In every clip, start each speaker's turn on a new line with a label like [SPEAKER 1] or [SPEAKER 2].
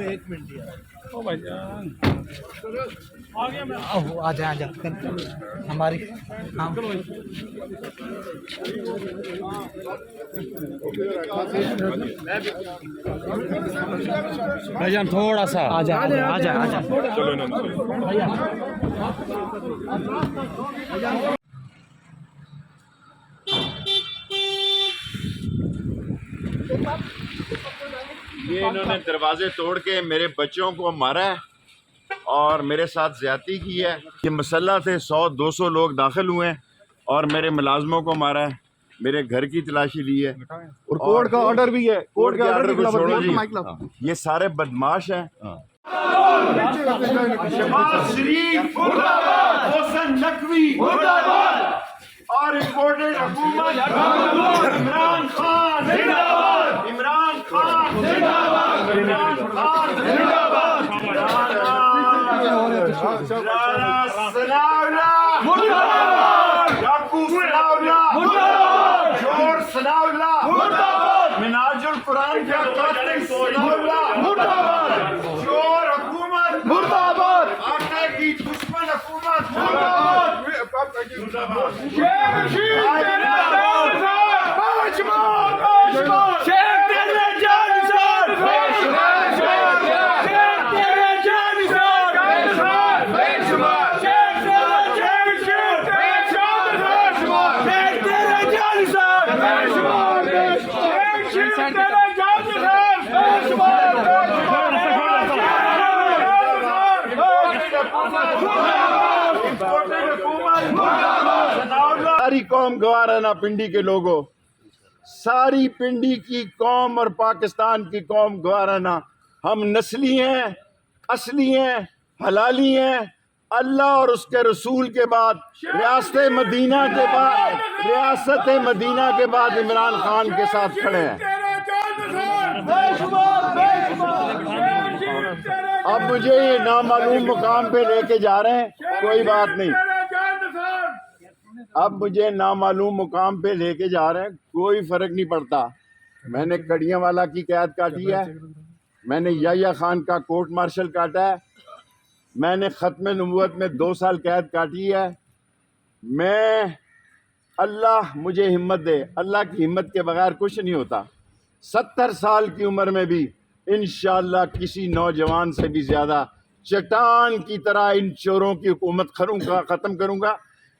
[SPEAKER 1] एक मिनट यार।
[SPEAKER 2] ओ भाईजान आ गया मैं।
[SPEAKER 3] आ जा हमारी हाँ
[SPEAKER 2] भाईजान थोड़ा सा
[SPEAKER 3] आ जा
[SPEAKER 2] चलो ना
[SPEAKER 4] ये इन्होंने दरवाजे तोड़ के मेरे बच्चों को मारा है और मेरे साथ ज्यादती की है। ये मसल्ला थे 100-200 लोग दाखिल हुए हैं और मेरे मुलाजमों को मारा है, मेरे घर की तलाशी ली है
[SPEAKER 1] और कोर्ट का ऑर्डर भी है।
[SPEAKER 4] कोर्ट के ऑर्डर को छोड़ो जी।
[SPEAKER 1] जी।
[SPEAKER 4] ये सारे बदमाश हैं। और इम्पोर्टेड हुकूमत इमरान खान जिंदाबाद, इमरान खान जिंदाबाद, इमरान खान जिंदाबाद, सनाउल्ला मुर्दाबाद, याकूब सनाउल्ला मुर्दाबाद, जोर सनाउल्ला मुर्दाबाद, मिनाजुल कुरान का कातिल सनाउल्ला मुर्दाबाद, जोर हुकूमत मुर्दाबाद, आटे की दुश्मन हुकूमत मुर्दाबाद। सारी कौम गवारा ना पिंडी के लोगों, सारी पिंडी की कौम और पाकिस्तान की कौम गवारा ना। हम नस्ली हैं, असली हैं, हलाली हैं। अल्लाह और उसके रसूल के बाद रियासत मदीना के बाद इमरान खान के साथ खड़े हैं। अब मुझे ये नामालूम मुकाम पे लेके जा रहे हैं, कोई बात नहीं। अब मुझे नामालूम मुकाम पे लेके जा रहे हैं, कोई फर्क नहीं पड़ता। मैंने कड़ियांवाला की कैद काटी है, मैंने याह्या खान का कोर्ट मार्शल काटा है, मैंने ख़त्म नबूवत में 2 साल कैद काटी है। मैं अल्लाह मुझे हिम्मत दे, अल्लाह की हिम्मत के बगैर कुछ नहीं होता। 70 साल की उम्र में भी इंशाअल्लाह किसी नौजवान से भी ज़्यादा चट्टान की तरह इन चोरों की हुकूमत ख़त्म करूँगा।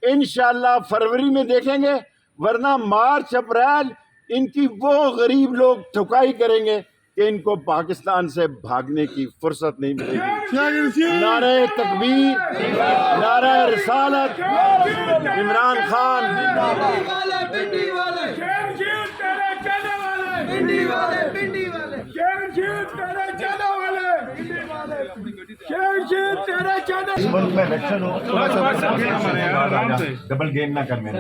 [SPEAKER 4] इंशाअल्लाह फरवरी में देखेंगे, वरना मार्च अप्रैल इनकी वो गरीब लोग ठुकाई करेंगे कि इनको पाकिस्तान से भागने की फुर्सत नहीं मिलेगी। नारे तकबीर, नारे रिसालत, इमरान खान इस मुल्क में इलेक्शन हो, डबल गेम ना कर मेरे।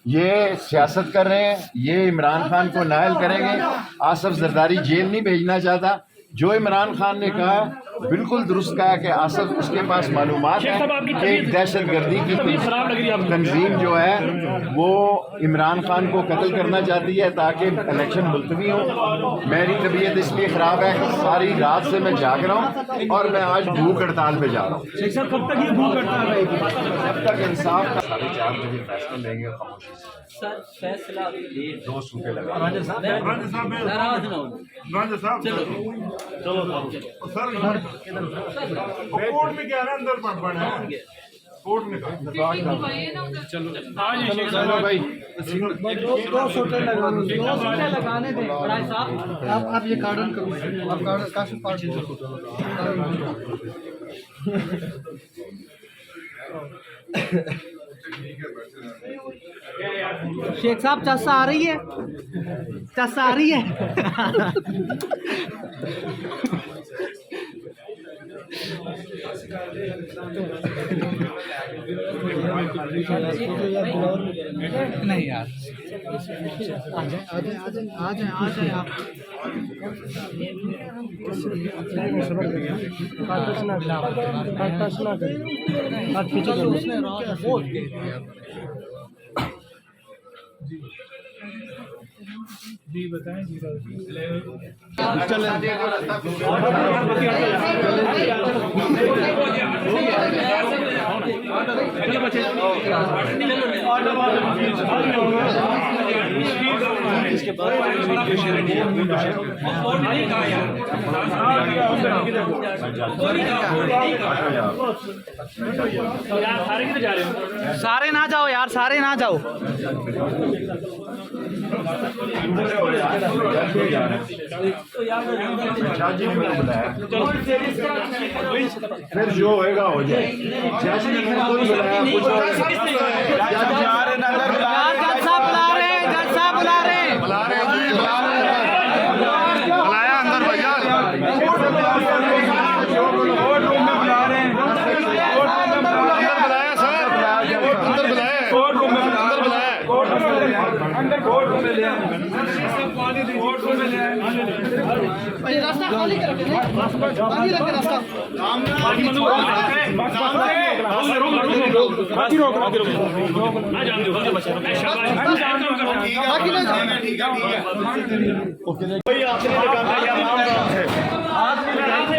[SPEAKER 4] ये सियासत कर रहे हैं, ये इमरान खान को नायल करेंगे। आसफ जरदारी जेल नहीं भेजना चाहता। जो इमरान खान ने कहा बिल्कुल दुरुस्त कहा कि आसफ उसके पास मालूमात है कि एक दहशत गर्दी की तंजीम जो है वो इमरान खान को कत्ल करना चाहती है ताकि इलेक्शन मुलतवी हो। मेरी तबीयत इसलिए ख़राब है, सारी रात से मैं जाग रहा हूँ और मैं आज भूख हड़ताल पे जा रहा हूँ।
[SPEAKER 2] कब तक ये भूख हड़ताल रहेगी?
[SPEAKER 4] जब तक इंसाफ का 4:30 बजे फैसला लेंगे खामोशी से।
[SPEAKER 5] सर फैसला
[SPEAKER 4] 2 सूखे लगा
[SPEAKER 1] कोर्ट में क्या है अंदर पड़ है कोर्ट में
[SPEAKER 4] चलो भाई
[SPEAKER 3] 2 सूटे लगाने दें राय साहब। आप ये गार्डन करो, आप गार्डन काफी पार्ट शेख साहब चस्सा आ रही है, चस्सा आ रही है। नहीं यार आ जाए आप पीछे
[SPEAKER 2] जी बताएं जी
[SPEAKER 3] सारे ना जाओ यार, सारे ना जाओ।
[SPEAKER 4] फिर जो होएगा हो जाए।
[SPEAKER 3] यार जज साहब बुला रहे हैं, जज साहब बुला रहे हैं।
[SPEAKER 1] बुलाया अंदर भैया।
[SPEAKER 3] रास्ता खाली कर रखे रास्ता।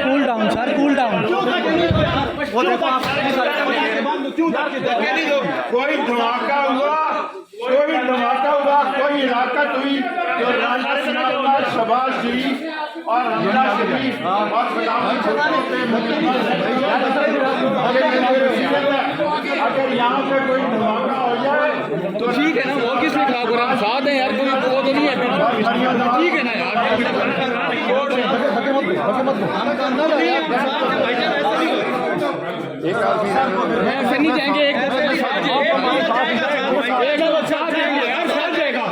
[SPEAKER 3] Cool down sir, cool down.
[SPEAKER 4] कोई धमाका हुआ, कोई हिलाकत हुई तो राना सनातन, शबाज शरीफ और हमजा शरीफ और अगर यहाँ पे कोई धमाका हो जाए तो
[SPEAKER 2] ठीक है ना, वो किस लिए खराब हो रहा है? साथ है यार, कोई वो तो नहीं है। ठीक है ना यार, ऐसे नहीं जाएंगे। एक साथ जाएंगे यार, साथ जाएगा।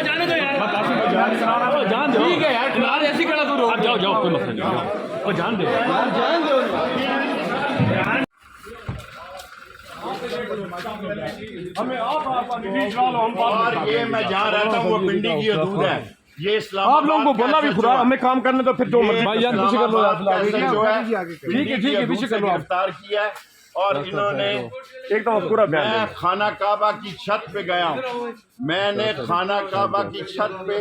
[SPEAKER 2] जाने दो यार, जान दो। ठीक है यार, फिलहाल ऐसी खड़ा करो। जाओ जाओ, कोई मसला नहीं। और जान दो, जान दो।
[SPEAKER 1] हमें और
[SPEAKER 4] ये मैं जहाँ रहता हूँ वो पिंडी की हदूद है। ये
[SPEAKER 1] आप लोगों को बोला भी खुदा हमें काम करने तो फिर जो भाई यार पीछे कर लो यार।
[SPEAKER 4] ठीक है पीछे कर लो। गिरफ्तार किया है और इन्होंने
[SPEAKER 1] एकदम पूरा
[SPEAKER 4] मैं खाना काबा की छत पे गया हूँ। मैंने खाना काबा की छत पे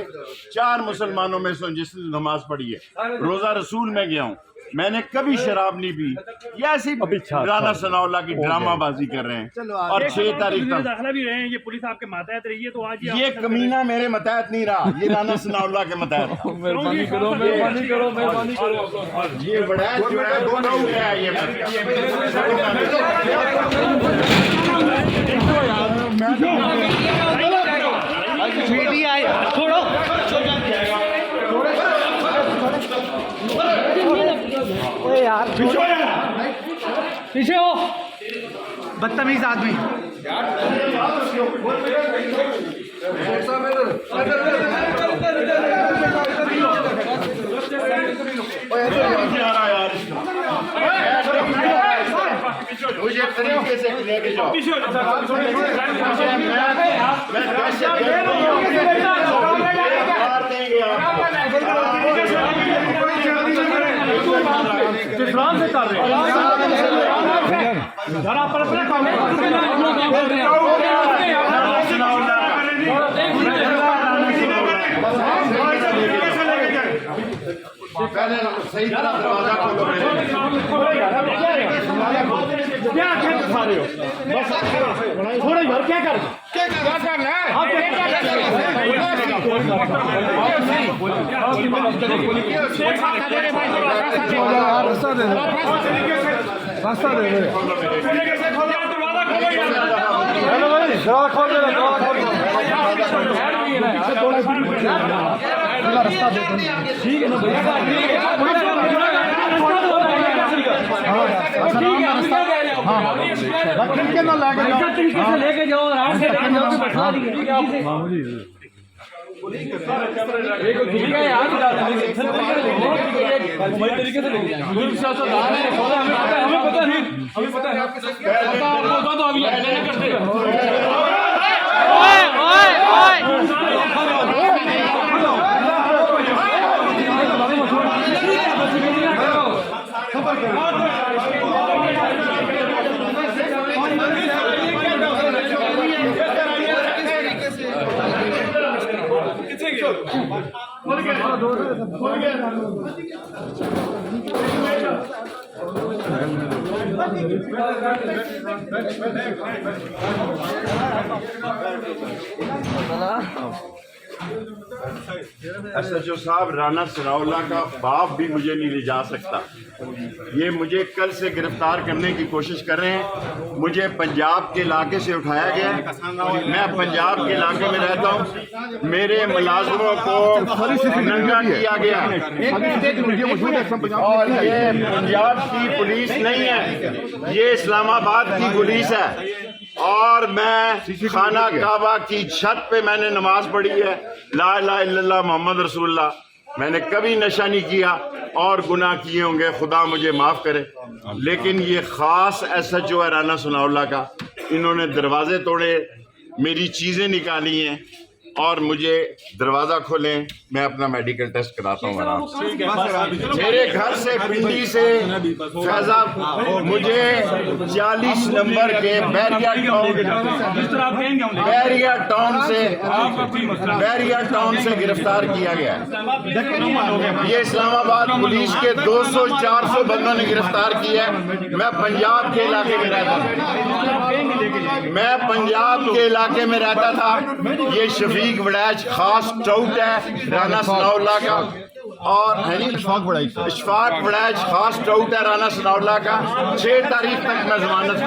[SPEAKER 4] 4 मुसलमानों में से जिसने नमाज पढ़ी है, रोजा रसूल में गया हूँ। मैंने कभी शराब नहीं पी। ये ऐसी राना सनाउल्लाह की ड्रामाबाजी कर रहे हैं। और 6 तारीख तक
[SPEAKER 2] दाखिला भी रहे हैं, ये पुलिस आपके मातहत रही है, तो आज
[SPEAKER 4] ये कमीना मेरे मतहत नहीं रहा, ये राना सनाउल्लाह के मतहत।
[SPEAKER 2] मेहरबानी करो, मेहरबानी करो, मेहरबानी करो।
[SPEAKER 4] ये बड़ा जो है दोनों है ये
[SPEAKER 3] मीडिया आए छोड़ो। ओए यार पीछे हो, बदतमीज आदमी।
[SPEAKER 4] मुझे तरीके से लेके जाओ।
[SPEAKER 1] इस्लाम से कर रहे हैं यार, आप पर अपने काम
[SPEAKER 4] पहले सही तरह दरवाजा खोलो।
[SPEAKER 1] क्या खा रहे हो? थोड़ा घर क्या कर करना है? रास्ता दे, रास्ता दे। हेलो भाई, दरवाजा खोल दे, रास्ता दे। ठीक है ना भैया, के ना लेके जाओ, आराम से लेके जाओ, बैठा दिए। ठीक है यार, तरीके से लेके जाएंगे। हमें पता नहीं, हमें पता है, तो अभी करते
[SPEAKER 4] SHO साहब, राना सनाउल्लाह का बाप भी मुझे नहीं ले जा सकता। ये मुझे कल से गिरफ्तार करने की कोशिश कर रहे हैं। मुझे पंजाब के इलाके से उठाया गया है। मैं पंजाब के इलाके में रहता हूँ। मेरे मुलाजमों को नंगा किया गया और ये पंजाब की पुलिस नहीं है, ये इस्लामाबाद की पुलिस है। और मैं खाना काबा की छत पे मैंने नमाज पढ़ी है, ला इलाहा इल्लल्लाह मोहम्मद रसूलुल्लाह। मैंने कभी नशा नहीं किया और गुनाह किए होंगे, खुदा मुझे माफ़ करे। लेकिन ये ख़ास SHO है राना सनाउल्लाह का, इन्होंने दरवाजे तोड़े, मेरी चीज़ें निकाली हैं और मुझे दरवाज़ा खोलें, मैं अपना मेडिकल टेस्ट कराता हूँ आराम से। मेरे घर से पिंडी से फैजाब मुझे 40 नंबर के बैरिया टाउन से गिरफ्तार किया गया है। ये इस्लामाबाद पुलिस के 200-400 बंदों ने गिरफ्तार किया है। मैं पंजाब के इलाके में रहता था। ये शफीक वड़ैच खास टाउट है राना सनाउल्लाह का, और इशफाक वड़ैच खास टाउट है राना सनाउल्लाह का। 6 तारीख तक मैं जमानत